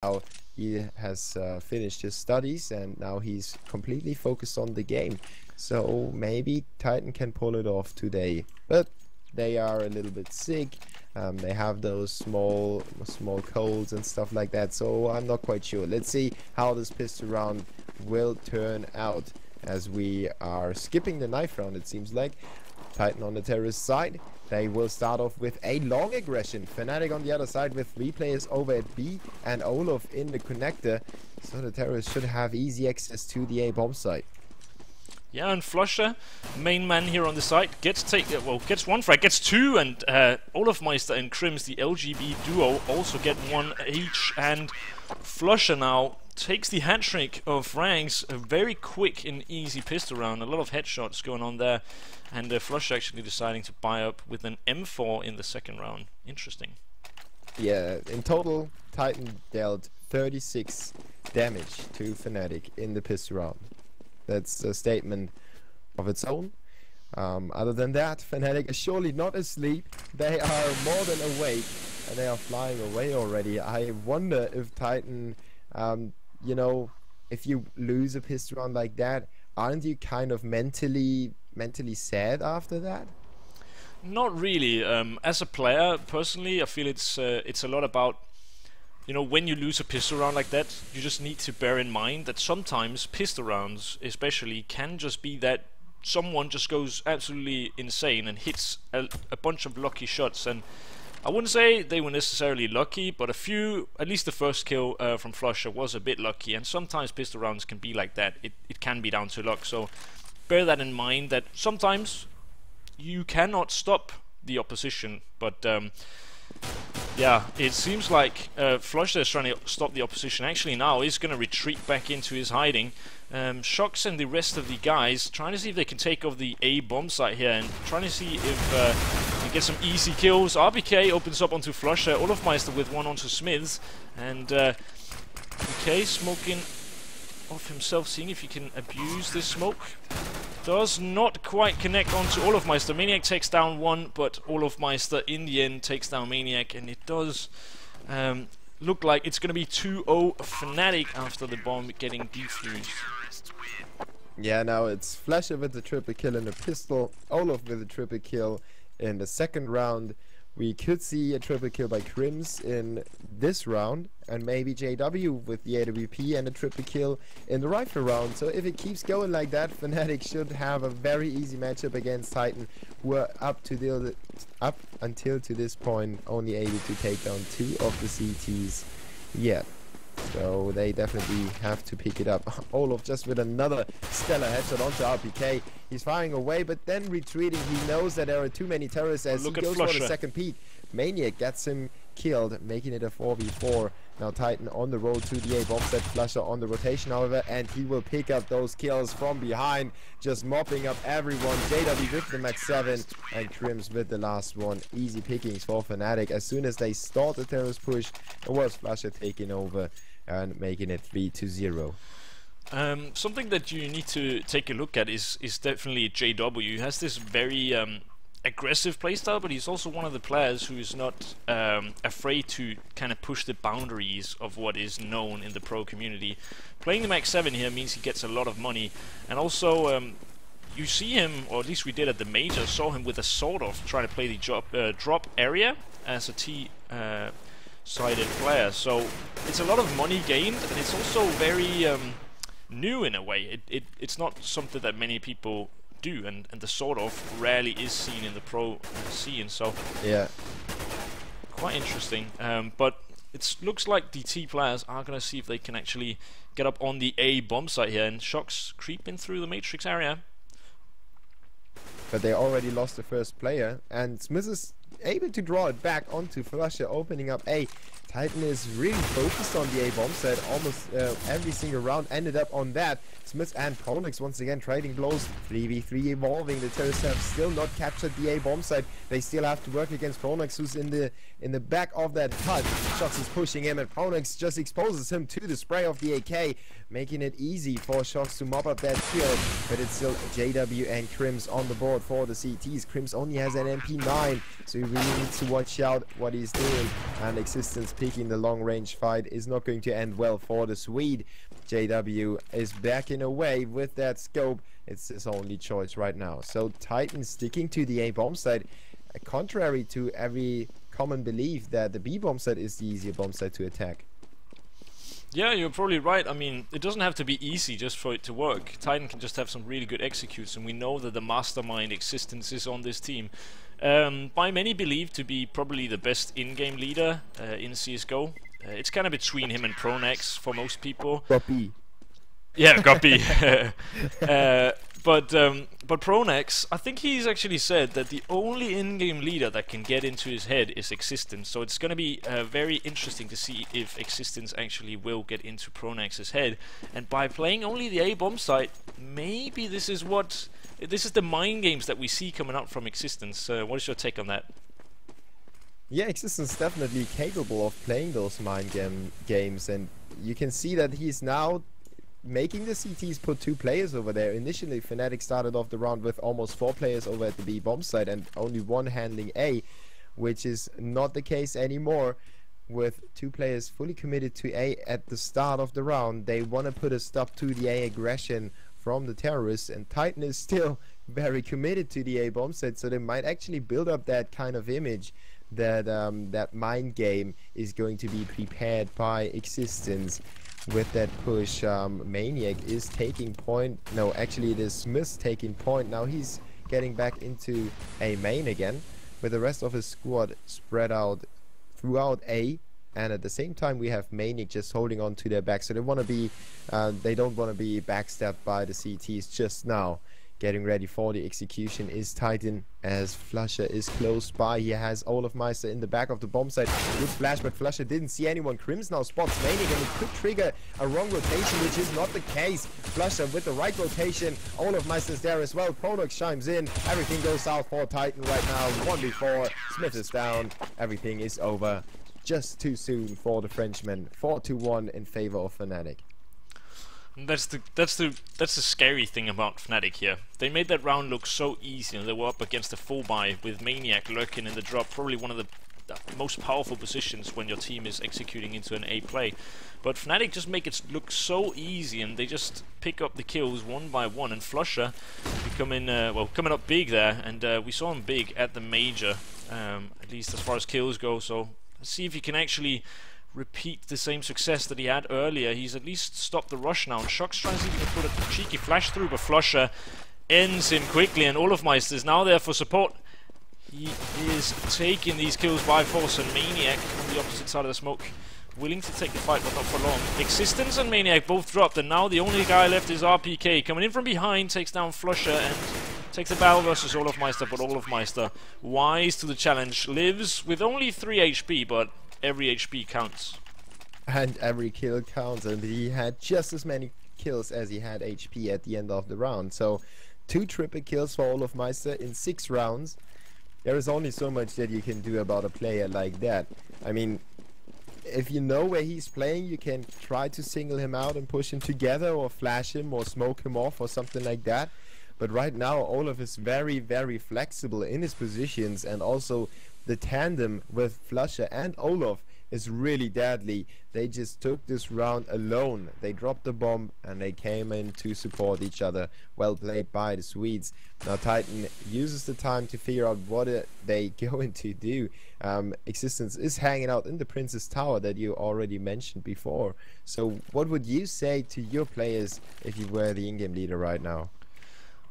now he has finished his studies and now he's completely focused on the game. So maybe Titan can pull it off today. But they are a little bit sick. They have those small colds and stuff like that. So I'm not quite sure. Let's see how this pistol round will turn out as we are skipping the knife round, it seems like. Titan on the terrorist side. They will start off with a long aggression. Fnatic on the other side with 3 players over at B and Olaf in the connector. So the terrorists should have easy access to the A bomb site. Yeah, and Flusher, main man here on the side, gets one frag, gets 2, and Olafmeister and Krims, the LGB duo, also get 1 each, and Flusher now takes the hat-trick of frags, a very quick and easy pistol round, a lot of headshots going on there, and Flusher actually deciding to buy up with an M4 in the second round. Interesting. Yeah, in total, Titan dealt 36 damage to Fnatic in the pistol round. That's a statement of its own. Other than that, Fnatic is surely not asleep. They are more than awake, and they are flying away already. I wonder if Titan, you know, if you lose a pistol round like that, aren't you kind of mentally sad after that? Not really. As a player, personally, I feel it's a lot about, you know, when you lose a pistol round like that, you just need to bear in mind that sometimes pistol rounds, especially, can just be that someone just goes absolutely insane and hits a bunch of lucky shots. And I wouldn't say they were necessarily lucky, but a few, at least the first kill from Flusher was a bit lucky. And sometimes pistol rounds can be like that. It can be down to luck. So bear that in mind, that sometimes you cannot stop the opposition, but yeah, it seems like Flusher is trying to stop the opposition. Actually now is going to retreat back into his hiding. Shox and the rest of the guys trying to see if they can take off the A bomb site here and trying to see if they get some easy kills. RBK opens up onto Flusher, Olafmeister with 1 onto Smiths, and BK smoking off himself, seeing if he can abuse this smoke. Does not quite connect onto Olafmeister. Maniac takes down 1, but Olafmeister in the end takes down Maniac, and it does look like it's going to be 2-0 Fnatic after the bomb getting defused. Yeah, now it's Flusher with the triple kill in a pistol, Olaf with a triple kill in the second round. We could see a triple kill by Krims in this round, and maybe JW with the AWP and a triple kill in the rifle round. So if it keeps going like that, Fnatic should have a very easy matchup against Titan, who are up until to this point only able to take down 2 of the CTs yet. So they definitely have to pick it up. Olaf just with another stellar headshot onto RPK. He's firing away, but then retreating. He knows that there are too many terrorists as he goes for the second peek. Maniac gets him killed, making it a 4v4. Now Titan on the road to the A bomb set. Flusher on the rotation, however, and he will pick up those kills from behind, just mopping up everyone. JW with the max 7 and Krims with the last one. Easy pickings for Fnatic. As soon as they start the terrorist push, it was Flusher taking over and making it 3-0. Something that you need to take a look at is definitely JW. He has this very aggressive playstyle, but he's also one of the players who is not afraid to kind of push the boundaries of what is known in the pro community. Playing the max 7 here means he gets a lot of money, and also you see him, or at least we did at the major, saw him with a sword off trying to play the drop area as a T-sided player. So it's a lot of money gained, and it's also very new in a way. It's not something that many people do, and the sword off rarely is seen in the pro scene, so yeah, quite interesting. But it looks like the T players are going to see if they can actually get up on the A bomb site here, and Shox creeping through the matrix area. But they already lost the first player, and Smith is able to draw it back onto Flusher, opening up A. Titan is really focused on the A bomb set. Almost every single round ended up on that. Smith and Pronix once again trading blows. 3v3 evolving. The terrorists have still not captured the A bomb site. They still have to work against Pronix, who's in the back of that hut. Shox is pushing him, and Pronix just exposes him to the spray of the AK, making it easy for Shox to mop up that kill. But it's still JW and Krims on the board for the CTs. Krims only has an MP9, so he really needs to watch out what he's doing. And Existence picking the long-range fight is not going to end well for the Swede. JW is backing away with that scope. It's his only choice right now. So Titan sticking to the A bomb site, contrary to every common belief that the B bomb site is the easier bomb site to attack. Yeah, you're probably right. I mean, it doesn't have to be easy just for it to work. Titan can just have some really good executes, and we know that the mastermind Existence is on this team. By many believed to be probably the best in-game leader in CSGO. It's kind of between him and Pronax for most people. Guppy. Yeah, Guppy. But Pronax, I think he's actually said that the only in-game leader that can get into his head is Existence. So it's going to be very interesting to see if Existence actually will get into Pronax's head. And by playing only the A bomb site, maybe this is the mind games that we see coming out from Existence. What is your take on that? Yeah, Existence is definitely capable of playing those mind games, and you can see that he's now making the CTs put 2 players over there. Initially, Fnatic started off the round with almost 4 players over at the B bomb site and only 1 handling A, which is not the case anymore. With 2 players fully committed to A at the start of the round, they want to put a stop to the A aggression from the terrorists, and Titan is still very committed to the A bomb site, so they might actually build up that kind of image that that mind game is going to be prepared by Existence. With that push, Maniac is taking point. No, actually it is Smith taking point. Now he's getting back into A main again, with the rest of his squad spread out throughout A. And at the same time, we have Maniac just holding on to their back. So they want to be, they don't want to be backstabbed by the CTs just now. Getting ready for the execution is Titan, as Flusher is close by. He has Olofmeister in the back of the bomb site. Good flash, but Flusher didn't see anyone. Crims now spots Maniac, and it could trigger a wrong rotation, which is not the case. Flusher with the right rotation. Olofmeister is there as well. Pronox chimes in. Everything goes south for Titan right now. 1v4. Smith is down. Everything is over. Just too soon for the Frenchman. 4-1 in favor of Fnatic. That's the scary thing about Fnatic here. They made that round look so easy, and they were up against a full buy with Maniac lurking in the drop, probably one of the most powerful positions when your team is executing into an A play. But Fnatic just make it look so easy, and they just pick up the kills one by one. And Flusher coming up big there, and we saw him big at the major, at least as far as kills go. So let's see if he can actually repeat the same success that he had earlier. He's at least stopped the rush now, and Shox tries to put a cheeky flash through, but Flusher ends him quickly, and Olofmeister is now there for support. He is taking these kills by force, and Maniac on the opposite side of the smoke, willing to take the fight, but not for long. Existence and Maniac both dropped, and now the only guy left is RPK. Coming in from behind, takes down Flusher, and takes the battle versus Olofmeister, but Olofmeister, wise to the challenge, lives with only 3 HP, but every HP counts. And every kill counts, and he had just as many kills as he had HP at the end of the round. So 2 triple kills for Olofmeister in 6 rounds. There is only so much that you can do about a player like that. I mean, if you know where he's playing, you can try to single him out and push him together, or flash him, or smoke him off, or something like that. But right now, Olof is very, very flexible in his positions, and also the tandem with Flusher and Olof is really deadly. They just took this round alone. They dropped the bomb and they came in to support each other. Well played by the Swedes. Now Titan uses the time to figure out what they going to do. Existence is hanging out in the Princess Tower that you already mentioned before. So what would you say to your players if you were the in-game leader right now?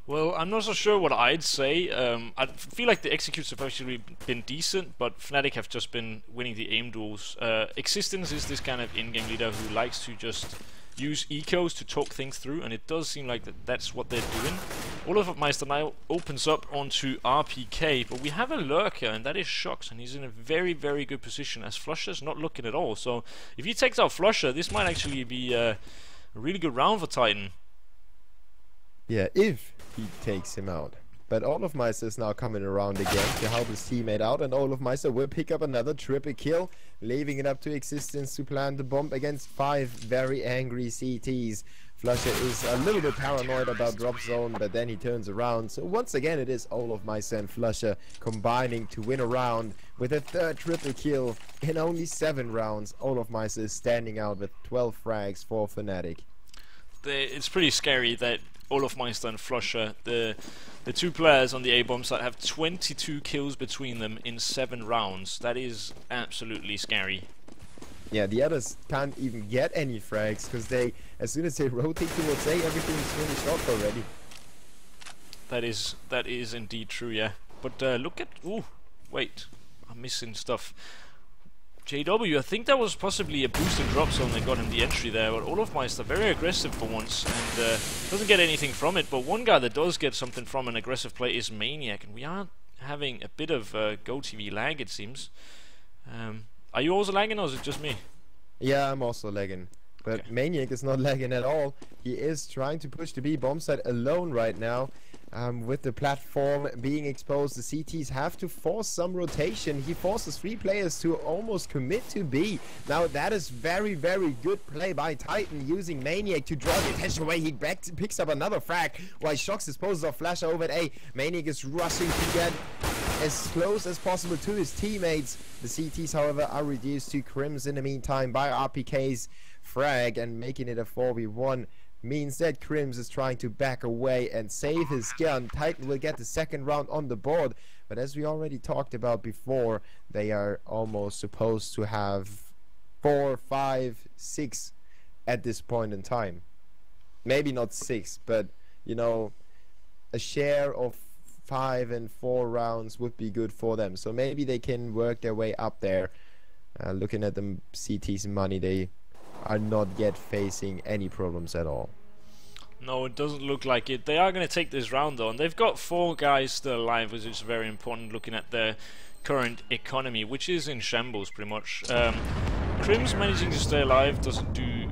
Well, I'm not so sure what I'd say. I feel like the executes have actually been decent, but Fnatic have just been winning the aim duels. Existence is this kind of in-game leader who likes to just use ecos to talk things through, and it does seem like that's what they're doing. Olofmeister now opens up onto RPK, but we have a lurker, and that is Shox, and he's in a very, very good position, as Flusher's not looking at all. So if he takes out Flusher, this might actually be a really good round for Titan. Yeah, if he takes him out. But Olofmeister is now coming around again to help his teammate out, and Olofmeister will pick up another triple kill, leaving it up to Existence to plant the bomb against 5 very angry CTs. Flusher is a little bit paranoid about drop zone, but then he turns around. So once again, it is Olofmeister and Flusher combining to win a round with a third triple kill in only 7 rounds. Olofmeister is standing out with 12 frags for Fnatic. It's pretty scary that Olofmeister and Flusher, the two players on the A-bomb side, have 22 kills between them in 7 rounds. That is absolutely scary. Yeah, the others can't even get any frags because they, as soon as they rotate towards A, everything's finished off already. That is indeed true, yeah. But look at... Ooh, wait. I'm missing stuff. JW, I think that was possibly a boost in drop zone that got him the entry there, but Olofmeister very aggressive for once and doesn't get anything from it. But one guy that does get something from an aggressive play is Maniac, and we are having a bit of GoTV lag, it seems. Are you also lagging, or is it just me? Yeah, I'm also lagging. But okay. Maniac is not lagging at all. He is trying to push the B bomb site alone right now. With the platform being exposed, the CTs have to force some rotation. He forces 3 players to almost commit to B. Now that is very, very good play by Titan, using Maniac to draw the attention away. He picks up another frag while Shox disposes of Flash over at A. Maniac is rushing to get as close as possible to his teammates. The CTs, however, are reduced to Crims in the meantime by RPK's frag, and making it a 4v1 means that Crims is trying to back away and save his gun. Titan will get the second round on the board, but as we already talked about before, they are almost supposed to have 4, 5, 6 at this point in time. Maybe not 6, but you know, a share of 5 and 4 rounds would be good for them. So maybe they can work their way up there. Looking at them CT's money, they are not yet facing any problems at all. No, it doesn't look like it. They are going to take this round though, and they've got 4 guys still alive, which is very important looking at their current economy, which is in shambles pretty much. Crims managing to stay alive doesn't do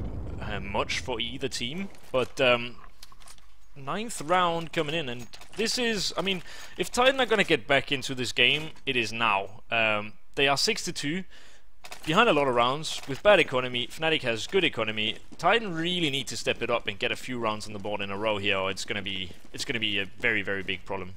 much for either team, but 9th round coming in, and this is, I mean, if Titan are going to get back into this game, it is now. They are 6-2. Behind a lot of rounds, with bad economy. Fnatic has good economy. Titan really need to step it up and get a few rounds on the board in a row here, or it's gonna be a very, very big problem.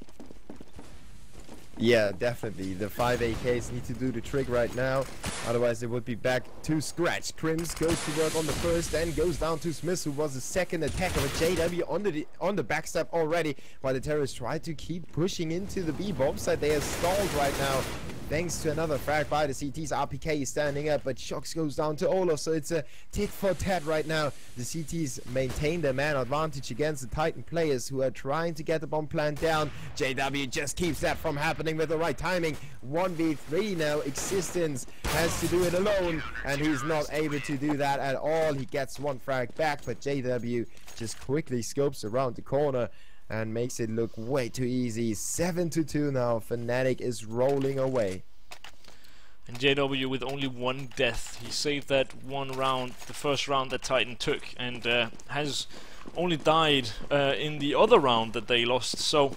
Yeah, definitely. The 5 AKs need to do the trick right now, otherwise they would be back to scratch. Crims goes to work on the first and goes down to Smith, who was the second attacker with JW on the backstep already, while the terrorists try to keep pushing into the B bomb site. They are stalled right now, thanks to another frag by the CTs. RPK is standing up, but Shox goes down to Olof, so it's a tit for tat right now. The CTs maintain their man advantage against the Titan players, who are trying to get the bomb plant down. JW just keeps that from happening with the right timing. 1v3 now. Existence has to do it alone, and he's not able to do that at all. He gets 1 frag back, but JW just quickly scopes around the corner and makes it look way too easy. 7-2 now. Fnatic is rolling away. And JW with only 1 death. He saved that 1 round, the first round that Titan took, and has only died in the other round that they lost. So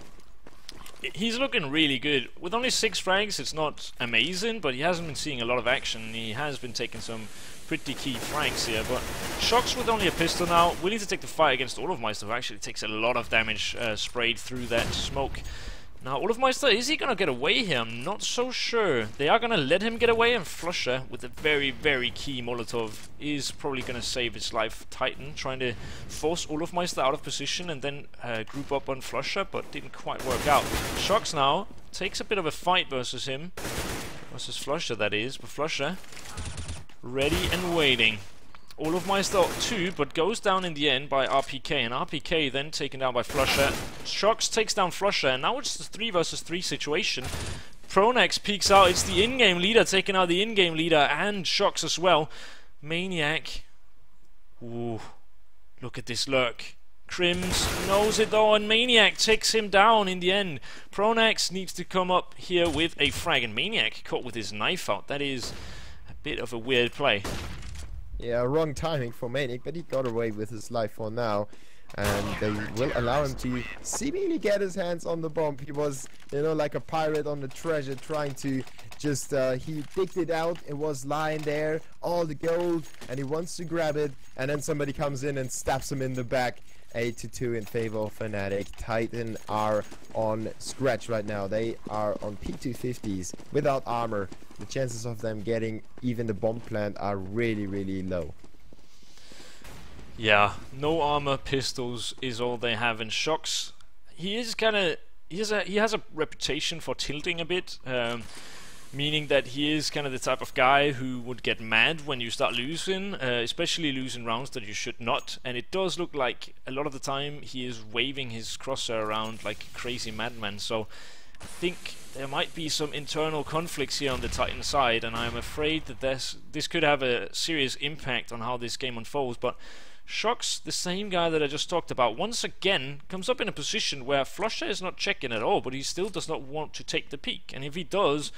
he's looking really good. With only 6 frags, it's not amazing, but he hasn't been seeing a lot of action. He has been taking some pretty key frags here, but Shox with only a pistol now, willing to take the fight against Olofmeister, who actually takes a lot of damage sprayed through that smoke. Now Olofmeister, is he gonna get away here? I'm not so sure. They are gonna let him get away, and Flusher with a very, very key Molotov is probably gonna save his life. Titan trying to force Olofmeister out of position and then group up on Flusher, but didn't quite work out. Shox now takes a bit of a fight versus him, versus Flusher that is, but Flusher ready and waiting. Olofmeister too, but goes down in the end by RPK, and RPK then taken down by Flusher. Shox takes down Flusher, and now it's the 3 versus 3 situation. Pronax peeks out. It's the in-game leader taking out the in-game leader, and Shox as well. Maniac. Ooh, look at this lurk. Crims knows it though, and Maniac takes him down in the end. Pronax needs to come up here with a frag, and Maniac caught with his knife out. That is a bit of a weird play. Yeah, wrong timing for Maniac, but he got away with his life for now. and they will allow him to seemingly get his hands on the bomb. He was, you know, like a pirate on the treasure, trying to just, he picked it out. It was lying there, all the gold, and he wants to grab it, and then somebody comes in and stabs him in the back. 8-2 in favor of Fnatic. Titan are on scratch right now. They are on P250s without armor. The chances of them getting even the bomb plant are really, really low. Yeah, no armor, pistols is all they have. And Shox, he is kind of, he has a reputation for tilting a bit. Meaning that he is kind of the type of guy who would get mad when you start losing, especially losing rounds that you should not. And it does look like a lot of the time he is waving his crosshair around like a crazy madman. So I think there might be some internal conflicts here on the Titan side, and I'm afraid that this could have a serious impact on how this game unfolds. But Shox, the same guy that I just talked about, once again comes up in a position where Flusher is not checking at all, but he still does not want to take the peek. And if he does,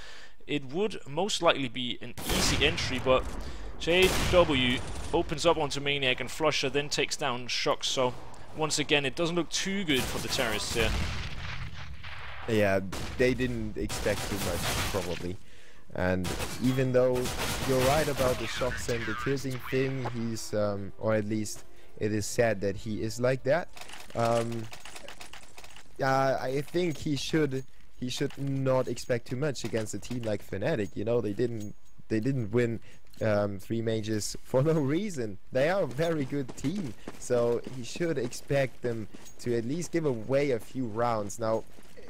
it would most likely be an easy entry, but JW opens up onto Maniac, and Flusher then takes down Shox. So once again, it doesn't look too good for the terrorists here. Yeah, they didn't expect too much, probably. And even though you're right about the Shox and the tilting thing, he's, or at least it is said that he is like that. I think he should not expect too much against a team like Fnatic. You know, they didn't win 3 majors for no reason. They are a very good team, so he should expect them to at least give away a few rounds. Now,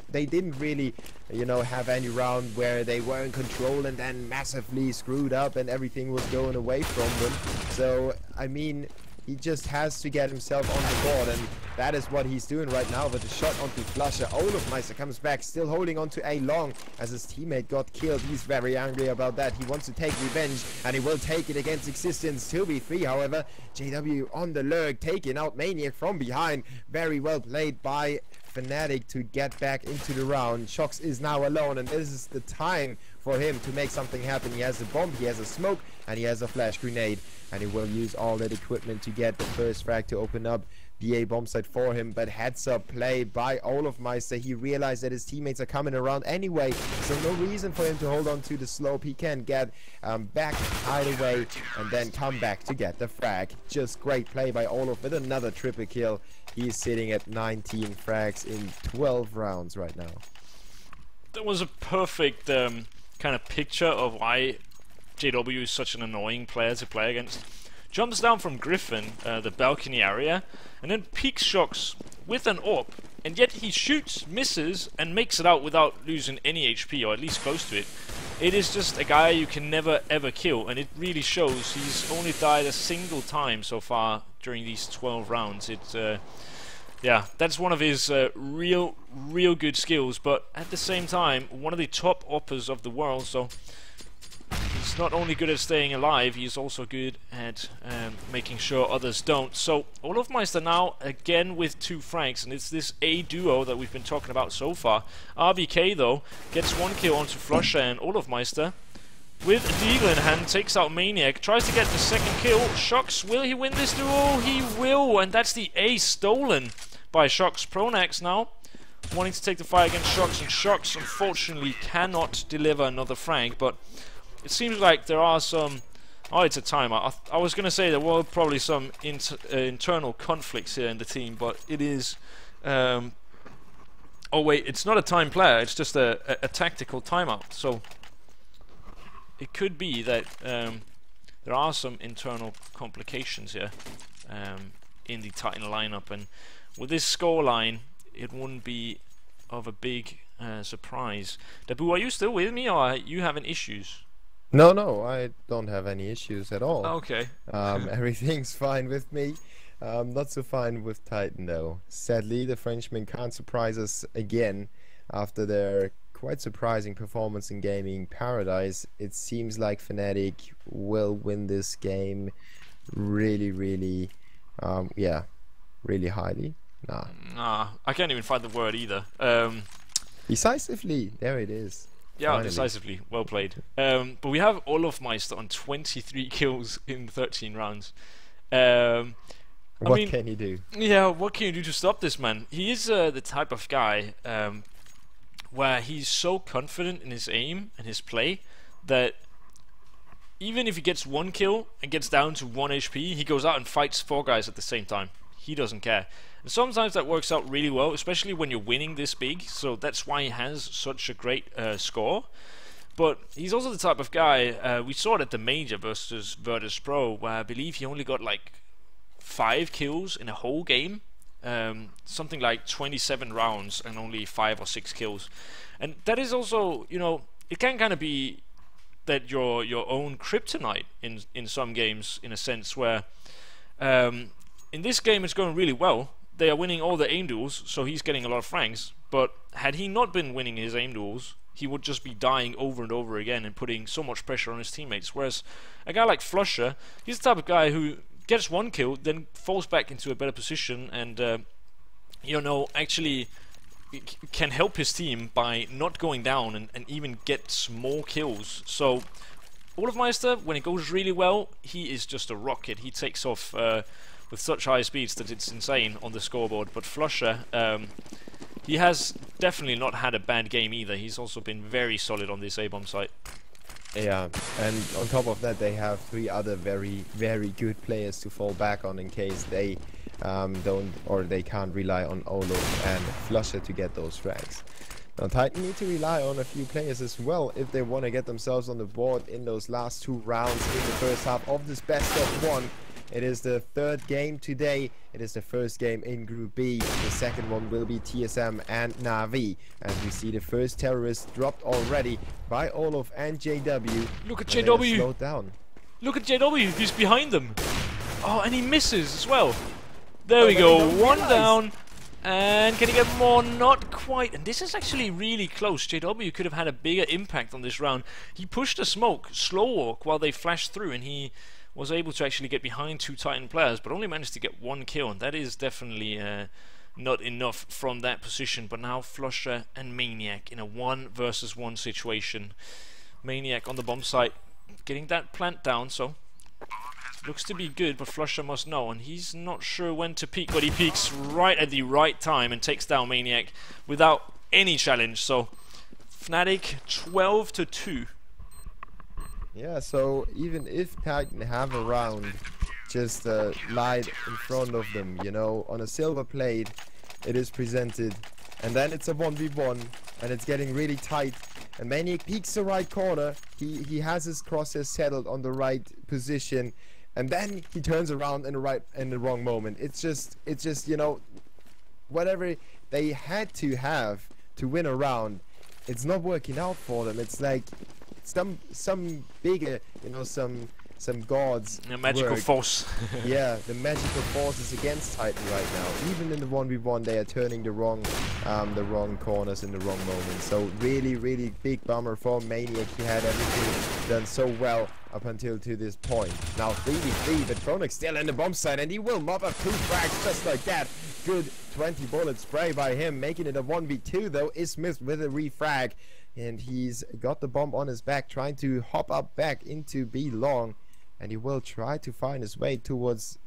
they didn't really, you know, have any round where they were in control and then massively screwed up and everything was going away from them. So, I mean, he just has to get himself on the board, and that is what he's doing right now with the shot onto Flusher. Olofmeister comes back, still holding on to A long as his teammate got killed. He's very angry about that. He wants to take revenge, and he will take it against Existence. 2v3, however. JW on the lurk, taking out Maniac from behind. Very well played by Fnatic to get back into the round. Shox is now alone, and this is the time for him to make something happen. He has a bomb, he has a smoke, and he has a flash grenade, and he will use all that equipment to get the first frag to open up the A bomb site for him. But heads up play by Olofmeister. He realized that his teammates are coming around anyway, so no reason for him to hold on to the slope. He can get back, hide away, and then come back to get the frag. Just great play by Olof with another triple kill. He's sitting at 19 frags in 12 rounds right now. That was a perfect kind of picture of why JW is such an annoying player to play against. Jumps down from Griffin, the balcony area, and then peeks Shox with an AWP, and yet he shoots, misses, and makes it out without losing any HP, or at least close to it. It is just a guy you can never ever kill, and it really shows. He's only died a single time so far during these 12 rounds. Yeah, that's one of his real good skills, but at the same time, one of the top AWPers of the world, so he's not only good at staying alive, he's also good at making sure others don't. So, Olofmeister now, again with 2 frags, and it's this A duo that we've been talking about so far. RBK, though, gets 1 kill onto Flusher, and Olofmeister, with a Deagle in hand, takes out Maniac, tries to get the 2nd kill. Shox, will he win this duel? He will, and that's the A stolen by Shox. Pronax now wanting to take the fight against Shox, and Shox unfortunately cannot deliver another frag, but it seems like there are some... Oh, it's a timer. I was going to say there were probably some internal conflicts here in the team, but it is... oh wait, it's not a time player, it's just a tactical timeout, so it could be that there are some internal complications here in the Titan lineup, and with this scoreline, it wouldn't be of a big surprise. Dabu, are you still with me, or are you having issues? No, I don't have any issues at all. Okay. Everything's fine with me. Not so fine with Titan, though. Sadly, the Frenchmen can't surprise us again after their quite surprising performance in Gaming Paradise. It seems like Fnatic will win this game really, yeah, really highly. Nah, I can't even find the word either. Decisively, there it is. Yeah, finally. Decisively, well played. But we have Olofmeister on 23 kills in 13 rounds. What can he do? Yeah, what can you do to stop this man? He is the type of guy where he's so confident in his aim and his play that even if he gets 1 kill and gets down to 1 HP, he goes out and fights 4 guys at the same time. He doesn't care. And sometimes that works out really well, especially when you're winning this big, so that's why he has such a great score. But he's also the type of guy, we saw it at the Major versus Virtus Pro, where I believe he only got like 5 kills in a whole game. Something like 27 rounds and only 5 or 6 kills. And that is also, you know, it can kind of be that your own kryptonite in some games, in a sense, where in this game it's going really well. They are winning all the aim duels, so he's getting a lot of franks. But had he not been winning his aim duels, he would just be dying over and over again and putting so much pressure on his teammates. Whereas a guy like Flusher, he's the type of guy who gets 1 kill, then falls back into a better position and you know, actually can help his team by not going down and even gets more kills. So Olofmeister, when it goes really well, he is just a rocket. He takes off with such high speeds that it's insane on the scoreboard. But Flusher, he has definitely not had a bad game either. He's also been very solid on this A-bomb site. Yeah, and on top of that, they have 3 other very, very good players to fall back on in case they don't, or they can't rely on Olof and Flusher to get those frags. Now Titan need to rely on a few players as well if they want to get themselves on the board in those last 2 rounds in the first half of this best of 1. It is the 3rd game today. It is the first game in Group B. The second one will be TSM and Na'Vi. As we see the first terrorist dropped already by Olof and JW. Look at JW. Slowed down. Look at JW. He's behind them. Oh, and he misses as well. There we go. 1 down. And can he get more? Not quite. And this is actually really close. JW could have had a bigger impact on this round. He pushed a smoke, slow walk, while they flashed through, and he was able to actually get behind 2 Titan players, but only managed to get 1 kill, and that is definitely not enough from that position. But now Flusher and Maniac in a 1 versus 1 situation. Maniac on the bomb site, getting that plant down, so looks to be good, but Flusher must know, and he's not sure when to peek, but he peeks right at the right time and takes down Maniac without any challenge. So Fnatic 12-2. Yeah, so even if Titan have a round just light in front of them, you know, on a silver plate, it is presented, and then it's a 1v1, and it's getting really tight, and Maniac peeks the right corner, he has his crosshairs settled on the right position, and then he turns around in the wrong moment. It's just, you know, whatever they had to have to win a round, it's not working out for them. It's like some bigger, you know, some gods. A magical force. Yeah, the magical force is against Titan right now. Even in the 1v1, they are turning the wrong corners in the wrong moment. So really, really big bummer for Maniac. He had everything done so well up until to this point. Now 3v3, but Tronic's still in the bomb site, and he will mop up 2 frags just like that. Good 20 bullet spray by him, making it a 1v2 though. Is missed with a refrag, and he's got the bomb on his back, trying to hop up back into B long, and he will try to find his way towards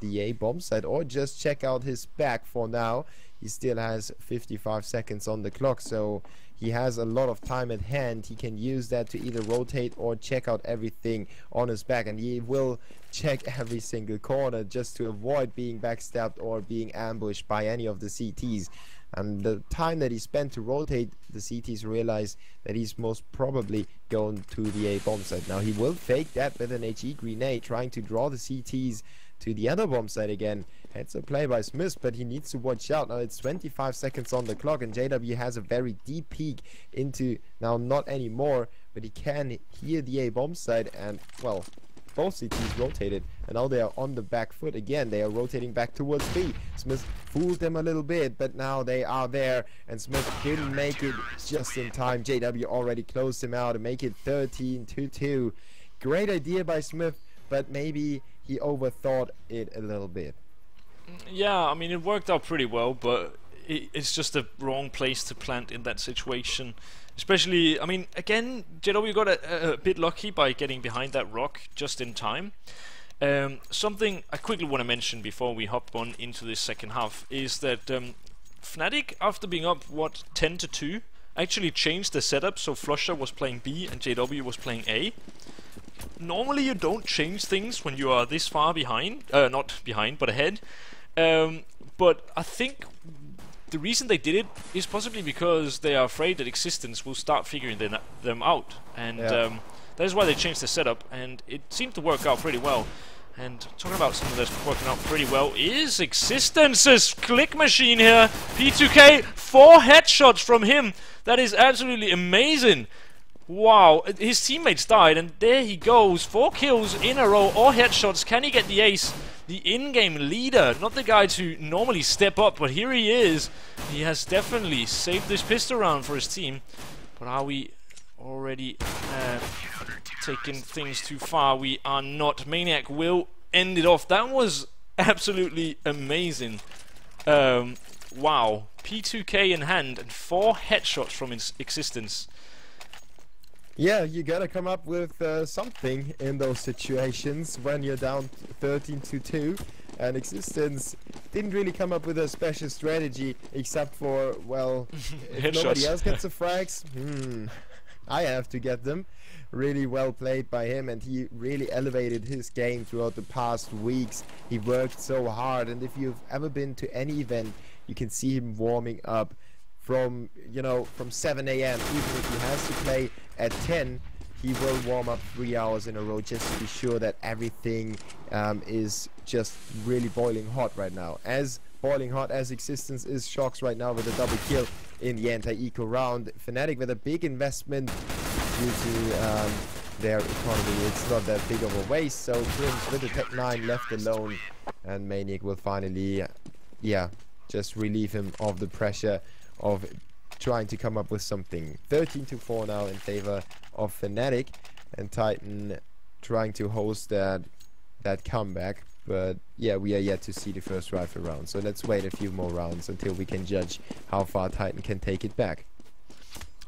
the A bomb site or just check out his back for now. He still has 55 seconds on the clock, so he has a lot of time at hand. He can use that to either rotate or check out everything on his back, and he will check every single corner just to avoid being backstabbed or being ambushed by any of the CTs. And the time that he spent to rotate, the CTs realize that he's most probably going to the A bomb site. Now he will fake that with an HE grenade, trying to draw the CTs to the other bomb site again. It's a play by Smith, but he needs to watch out. Now it's 25 seconds on the clock, and JW has a very deep peek into, now not anymore, but he can hear the A bomb site, and well, both CTs rotated, and now they are on the back foot again. They are rotating back towards B. Smith fooled them a little bit, but now they are there, and Smith didn't make it just in time. JW already closed him out and make it 13-2. Great idea by Smith, but maybe he overthought it a little bit. Yeah, I mean, it worked out pretty well, but it's just the wrong place to plant in that situation. Especially, I mean, again, JW got a bit lucky by getting behind that rock just in time. Something I quickly want to mention before we hop on into this second half is that Fnatic, after being up, what, 10-2, actually changed the setup, so Flusher was playing B and JW was playing A. Normally you don't change things when you are this far behind, not behind, but ahead. But I think the reason they did it is possibly because they are afraid that Existence will start figuring them out. And that is why they changed the setup, and it seemed to work out pretty well. And talking about something that's working out pretty well is Existence's click machine here. P2K, 4 headshots from him. That is absolutely amazing. Wow, his teammates died, and there he goes. 4 kills in a row, or headshots. Can he get the ace? The in-game leader, not the guy to normally step up, but here he is. He has definitely saved this pistol round for his team. But are we already taking things too far? We are not. Maniac will end it off. That was absolutely amazing. Wow, P2K in hand and 4 headshots from his Existence. Yeah, you gotta come up with something in those situations when you're down 13-2, and Existence didn't really come up with a special strategy except for, well, if nobody else gets the frags, I have to get them. Really well played by him, and he really elevated his game throughout the past weeks. He worked so hard, and if you've ever been to any event, you can see him warming up from, you know, from 7 AM. Even if he has to play at 10, he will warm up 3 hours in a row just to be sure that everything is just really boiling hot right now. As boiling hot as Existence is, Shox right now with a double kill in the anti-eco round. Fnatic with a big investment due to their economy. It's not that big of a waste, so Grims with the Tech 9 left alone, and Maniac will finally, just relieve him of the pressure of trying to come up with something. 13-4 now in favor of Fnatic, and Titan trying to host that comeback. But yeah, we are yet to see the first rifle round, so let's wait a few more rounds until we can judge how far Titan can take it back.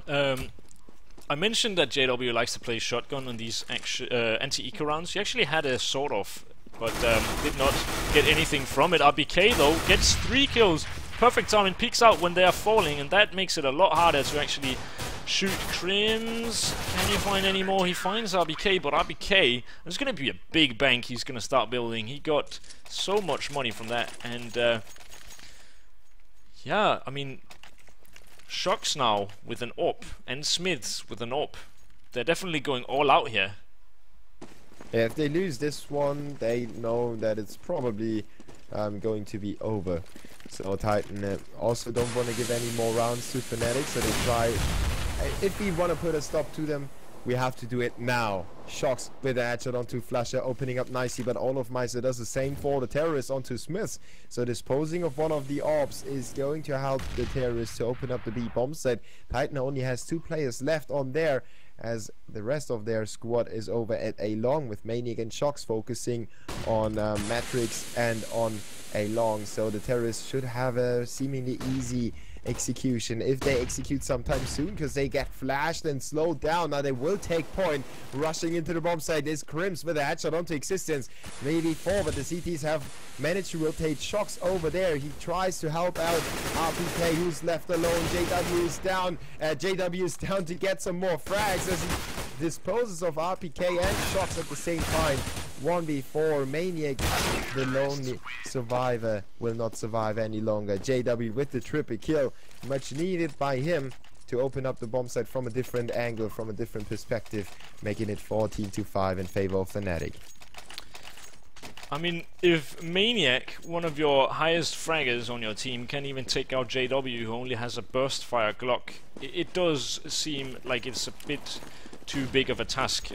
I mentioned that JW likes to play shotgun on these anti-eco rounds. He actually had a sort of, but did not get anything from it. RBK though gets 3 kills. Perfect timing, peeks out when they are falling, and that makes it a lot harder to actually shoot. Crims, can you find any more? He finds RBK, but RBK, there's going to be a big bank he's going to start building. He got so much money from that, and yeah, I mean, Shox now with an AWP, and Smiths with an AWP. They're definitely going all out here. Yeah, if they lose this one, they know that it's probably going to be over. So Titan also don't want to give any more rounds to Fnatic, so they try. If we want to put a stop to them, we have to do it now. Shox with a headshot onto Flasher, opening up nicely, but Olofmeister does the same for the terrorists onto Smiths. So disposing of one of the orbs is going to help the terrorists to open up the B bomb site. Titan only has 2 players left on there, as the rest of their squad is over at A long, with Maniac and Shox focusing on Matrix and on A long. So the terrorists should have a seemingly easy execution if they execute sometime soon, because they get flashed and slowed down. Now they will take point. Rushing into the bomb site is Crims with a headshot onto Existence. Maybe 4, but the CTs have managed to rotate. Shox over there. He tries to help out RPK, who's left alone. JW is down. JW is down to get some more frags as he disposes of RPK and Shox at the same time. 1v4. Maniac, the lonely survivor, will not survive any longer. JW with the triple kill, much needed by him to open up the bomb site from a different angle, from a different perspective, making it 14-5 in favor of Fnatic. I mean, if Maniac, one of your highest fraggers on your team, can even take out JW, who only has a burst fire Glock, it does seem like it's a bit too big of a task.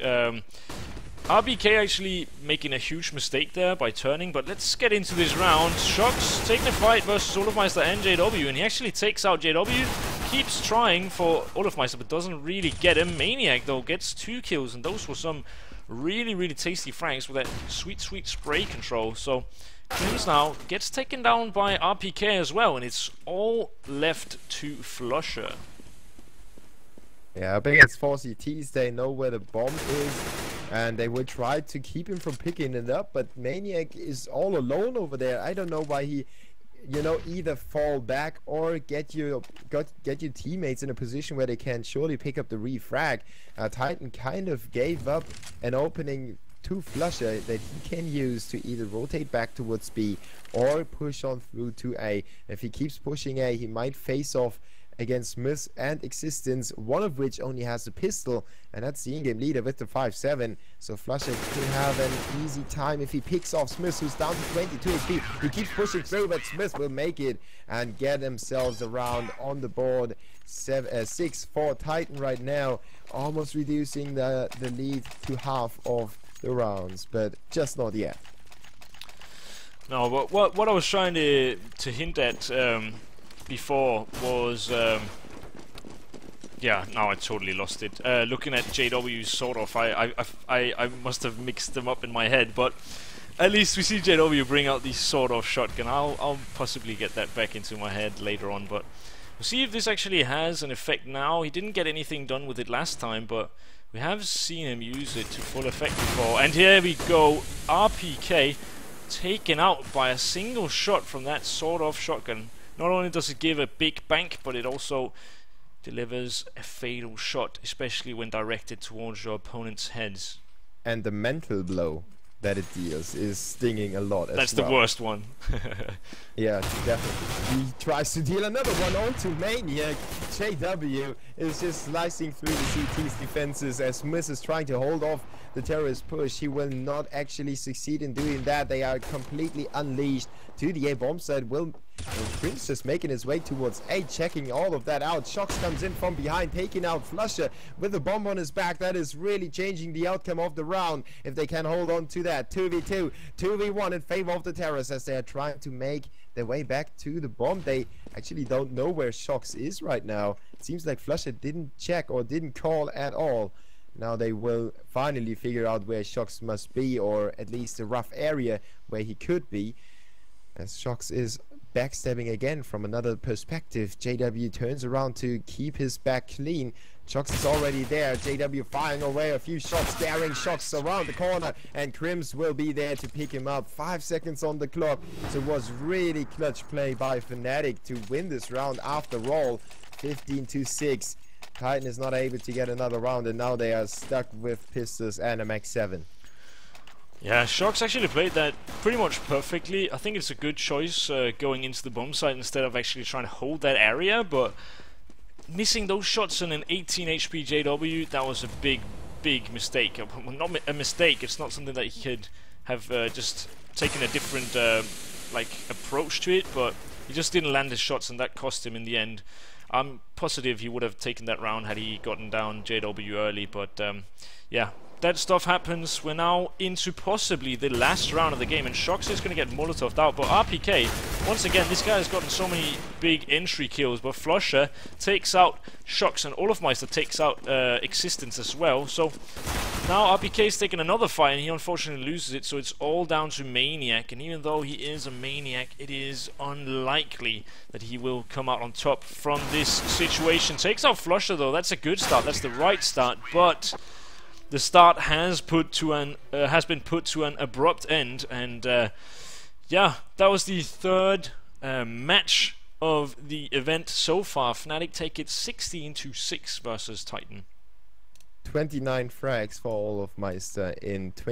RBK actually making a huge mistake there by turning, but let's get into this round. Shox taking a fight versus Olofmeister and JW, and he actually takes out JW, keeps trying for Olofmeister, but doesn't really get him. Maniac, though, gets 2 kills, and those were some really, really tasty frags with that sweet, sweet spray control. So, Crims now gets taken down by RPK as well, and it's all left to Flusher. Yeah, I think it's 4 CTs, they know where the bomb is. and they will try to keep him from picking it up, but Maniac is all alone over there. I don't know why he, you know, either fall back or get your teammates in a position where they can surely pick up the refrag. Titan kind of gave up an opening to Flusher that he can use to either rotate back towards B or push on through to A. If he keeps pushing A, he might face off against Smith and Existence, one of which only has a pistol, and that's the in-game leader with the 5-7. So Flusher could have an easy time if he picks off Smith, who's down to 22 HP. He keeps pushing through, but Smith will make it and get themselves around on the board. 6-4 Titan right now, almost reducing the lead to half of the rounds, but just not yet. No, but what I was trying to hint at before was yeah, now I totally lost it. Looking at JW's sort of, I must have mixed them up in my head, but at least we see JW bring out the sort of shotgun. I'll possibly get that back into my head later on, but we'll see if this actually has an effect now. He didn't get anything done with it last time, but we have seen him use it to full effect before. And here we go, RPK taken out by a single shot from that sort of shotgun. Not only does it give a big bank, but it also delivers a fatal shot, especially when directed towards your opponent's heads. And the mental blow that it deals is stinging a lot as well. That's the worst one. Yeah, definitely. He tries to deal another one onto Maniac. JW is just slicing through the CT's defenses as Smith is trying to hold off the terrorist push. He will not actually succeed in doing that. They are completely unleashed to the A bomb site. Prince just making his way towards A, checking all of that out. Shox comes in from behind, taking out Flusher with a bomb on his back. That is really changing the outcome of the round if they can hold on to that. 2v2, 2v1 in favor of the terrorists as they are trying to make their way back to the bomb. They actually don't know where Shox is right now. It seems like Flusher didn't check or didn't call at all. Now they will finally figure out where Shox must be, or at least a rough area where he could be, as Shox is backstabbing again from another perspective. JW turns around to keep his back clean. Shox is already there. JW firing away a few shots, scaring Shox around the corner, and Crims will be there to pick him up. 5 seconds on the clock, so it was really clutch play by Fnatic to win this round after all. 15-6. Titan is not able to get another round, and now they are stuck with pistols and a max 7. Yeah, Shox actually played that pretty much perfectly. I think it's a good choice going into the bomb site instead of actually trying to hold that area, but missing those shots on an 18 HP JW, that was a big mistake. Well, not a mistake, it's not something that he could have just taken a different like approach to it, but he just didn't land his shots, and that cost him in the end. I'm positive he would have taken that round had he gotten down JW early, but yeah, that stuff happens. We're now into possibly the last round of the game, and Shox is going to get Molotov'd out, but RPK, once again, this guy has gotten so many big entry kills, but Flusher takes out Shox, and Olofmeister takes out Existence as well, so now RPK is taking another fight, and he unfortunately loses it, so it's all down to Maniac, and even though he is a Maniac, it is unlikely that he will come out on top from this situation. Takes out Flusher though, that's a good start, that's the right start, but the start has been put to an abrupt end, and yeah, that was the third match of the event so far. Fnatic take it 16-6 versus Titan. 29 frags for Olofmeister in 20